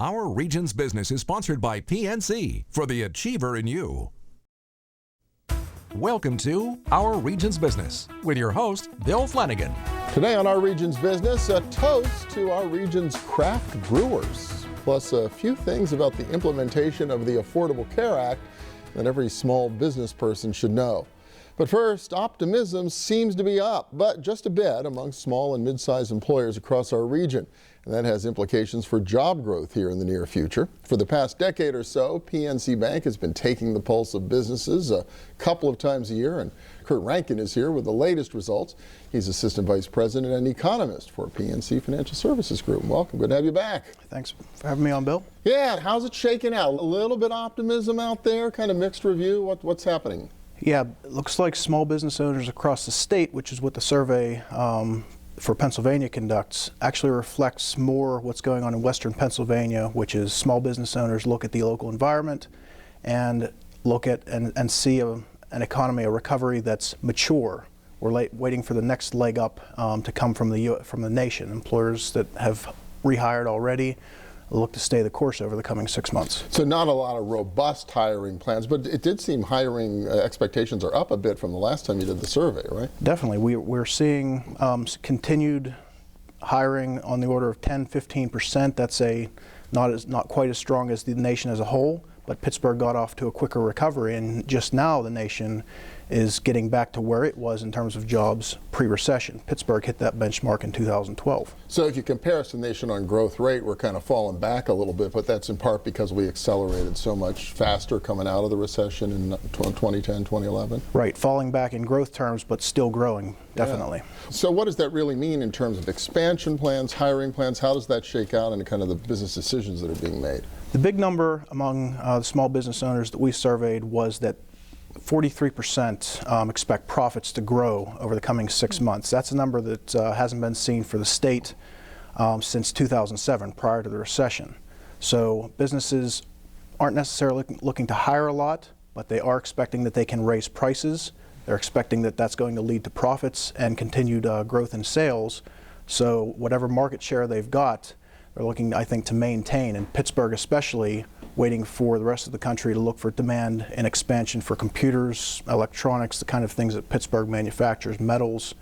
Our Region's Business is sponsored by PNC for the Achiever in You. Welcome to Our Region's Business with your host, Bill Flanagan. Today on Our Region's Business, a toast to our region's craft brewers, plus a few things about the implementation of the Affordable Care Act that every small business person should know. But first, optimism seems to be up, but just a bit among small and mid-sized employers across our region. And that has implications for job growth here in the near future. For the past decade or so, PNC Bank has been taking the pulse of businesses a couple of times a year, and Kurt Rankin is here with the latest results. He's Assistant Vice President and Economist for PNC Financial Services Group. Welcome, good to have you back. Thanks for having me on, Bill. Yeah, how's it shaking out? A little bit of optimism out there, kind of mixed review. What's happening? Yeah, it looks like small business owners across the state, which is what the survey for Pennsylvania conducts, actually reflects more what's going on in western Pennsylvania, which is small business owners look at the local environment and look at and see an economy, a recovery that's mature. We're waiting for the next leg up to come from the nation. Employers that have rehired already look to stay the course over the coming 6 months. So not a lot of robust hiring plans, but it did seem hiring expectations are up a bit from the last time you did the survey, right? Definitely. We're seeing continued hiring on the order of 10-15%. That's not quite as strong as the nation as a whole, but Pittsburgh got off to a quicker recovery, and just now the nation is getting back to where it was in terms of jobs pre-recession. Pittsburgh hit that benchmark in 2012. So if you compare us to the nation on growth rate, we're kind of falling back a little bit, but that's in part because we accelerated so much faster coming out of the recession in 2010, 2011? Right, falling back in growth terms, but still growing, definitely. Yeah. So what does that really mean in terms of expansion plans, hiring plans? How does that shake out into kind of the business decisions that are being made? The big number among the small business owners that we surveyed was that 43% expect profits to grow over the coming 6 months. That's a number that hasn't been seen for the state since 2007, prior to the recession. So businesses aren't necessarily looking to hire a lot, but they are expecting that they can raise prices. They're expecting that that's going to lead to profits and continued growth in sales. So whatever market share they've got, they're looking, I think, to maintain, and Pittsburgh especially, waiting for the rest of the country to look for demand and expansion for computers, electronics, the kind of things that Pittsburgh manufactures, metals,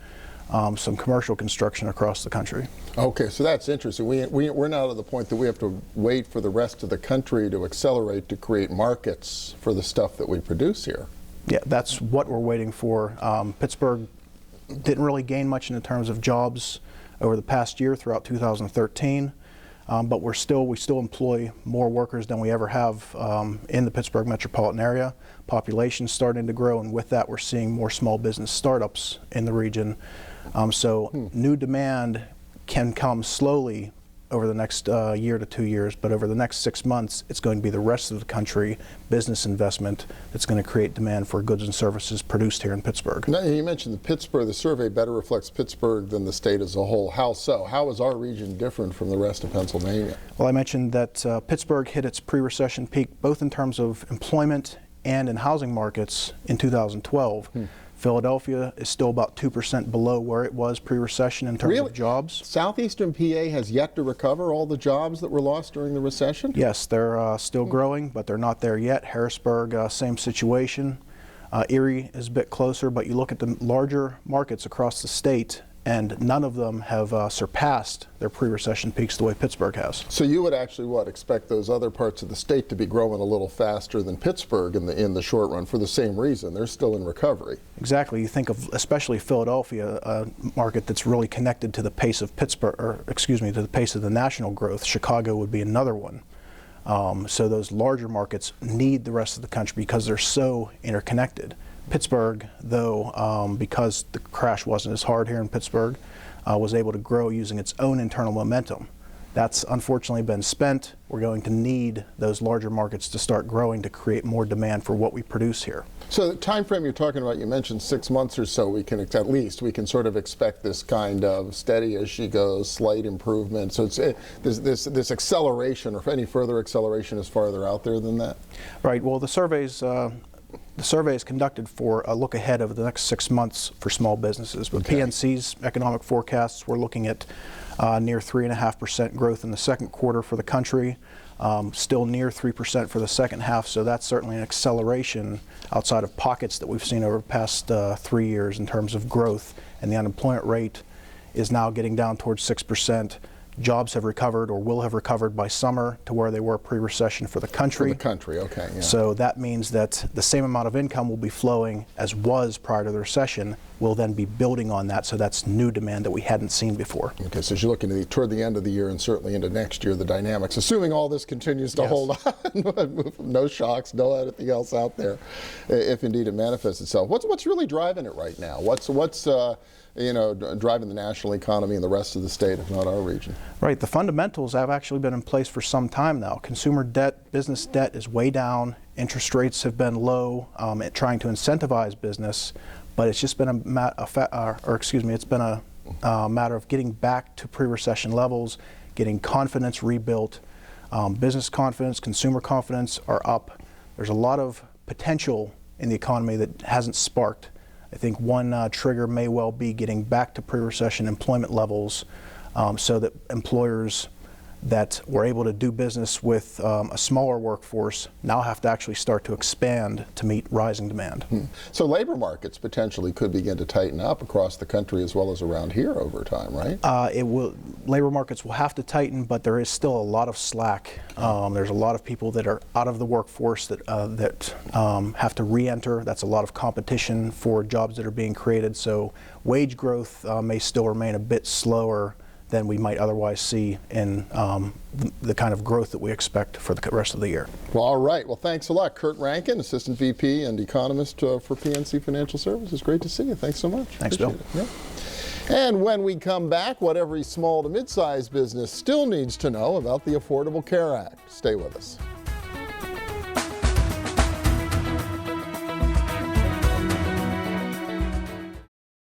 some commercial construction across the country. Okay, so that's interesting. We're now to the point that we have to wait for the rest of the country to accelerate to create markets for the stuff that we produce here. Yeah, that's what we're waiting for. Pittsburgh didn't really gain much in terms of jobs over the past year throughout 2013. But we still employ more workers than we ever have in the Pittsburgh metropolitan area. Population's starting to grow, and with that we're seeing more small business startups in the region. New demand can come slowly over the next year to 2 years, but over the next 6 months it's going to be the rest of the country business investment that's going to create demand for goods and services produced here in Pittsburgh. Now, you mentioned the survey better reflects Pittsburgh than the state as a whole. How so? How is our region different from the rest of Pennsylvania? Well, I mentioned that Pittsburgh hit its pre-recession peak both in terms of employment and in housing markets in 2012. Philadelphia is still about 2% below where it was pre-recession in terms of jobs. Southeastern PA has yet to recover all the jobs that were lost during the recession? Yes, they're still growing, but they're not there yet. Harrisburg, same situation. Erie is a bit closer, but you look at the larger markets across the state, and none of them have surpassed their pre-recession peaks the way Pittsburgh has. So you would actually, expect those other parts of the state to be growing a little faster than Pittsburgh in the short run for the same reason. They're still in recovery. Exactly. You think of especially Philadelphia, a market that's really connected to the pace of to the pace of the national growth. Chicago would be another one. So those larger markets need the rest of the country because they're so interconnected. Pittsburgh, though, because the crash wasn't as hard here in Pittsburgh, was able to grow using its own internal momentum. That's unfortunately been spent. We're going to need those larger markets to start growing to create more demand for what we produce here. So the time frame you're talking about, you mentioned 6 months or so, we can sort of expect this kind of steady as she goes, slight improvement. So this acceleration, or if any further acceleration, is farther out there than that? Right. Well, the surveys the survey is conducted for a look ahead of the next 6 months for small businesses. With Okay. PNC's economic forecasts, we're looking at near 3.5% growth in the second quarter for the country, still near 3% for the second half, so that's certainly an acceleration outside of pockets that we've seen over the past 3 years in terms of growth, and the unemployment rate is now getting down towards 6%. Jobs have recovered or will have recovered by summer to where they were pre-recession for the country. For the country, okay. Yeah. So that means that the same amount of income will be flowing as was prior to the recession. We'll then be building on that, so that's new demand that we hadn't seen before. Okay, so as you're looking toward the end of the year and certainly into next year, the dynamics, assuming all this continues to Yes. hold on, no shocks, no anything else out there, if indeed it manifests itself. What's really driving it right now? What's driving the national economy and the rest of the state, if not our region? Right, the fundamentals have actually been in place for some time now. Consumer debt, business debt is way down. Interest rates have been low, at trying to incentivize business, but it's just been a matter of getting back to pre-recession levels, getting confidence rebuilt. Business confidence, consumer confidence are up. There's a lot of potential in the economy that hasn't sparked. I think one trigger may well be getting back to pre-recession employment levels, so that employers that were able to do business with a smaller workforce now have to actually start to expand to meet rising demand. So labor markets potentially could begin to tighten up across the country as well as around here over time, right? Labor markets will have to tighten, but there is still a lot of slack. There's a lot of people that are out of the workforce that have to re-enter. That's a lot of competition for jobs that are being created. So wage growth may still remain a bit slower than we might otherwise see in the kind of growth that we expect for the rest of the year. Well, all right. Well, thanks a lot. Kurt Rankin, Assistant VP and Economist for PNC Financial Services. Great to see you. Thanks so much. Thanks, Bill. Yep. And when we come back, what every small to mid-sized business still needs to know about the Affordable Care Act. Stay with us.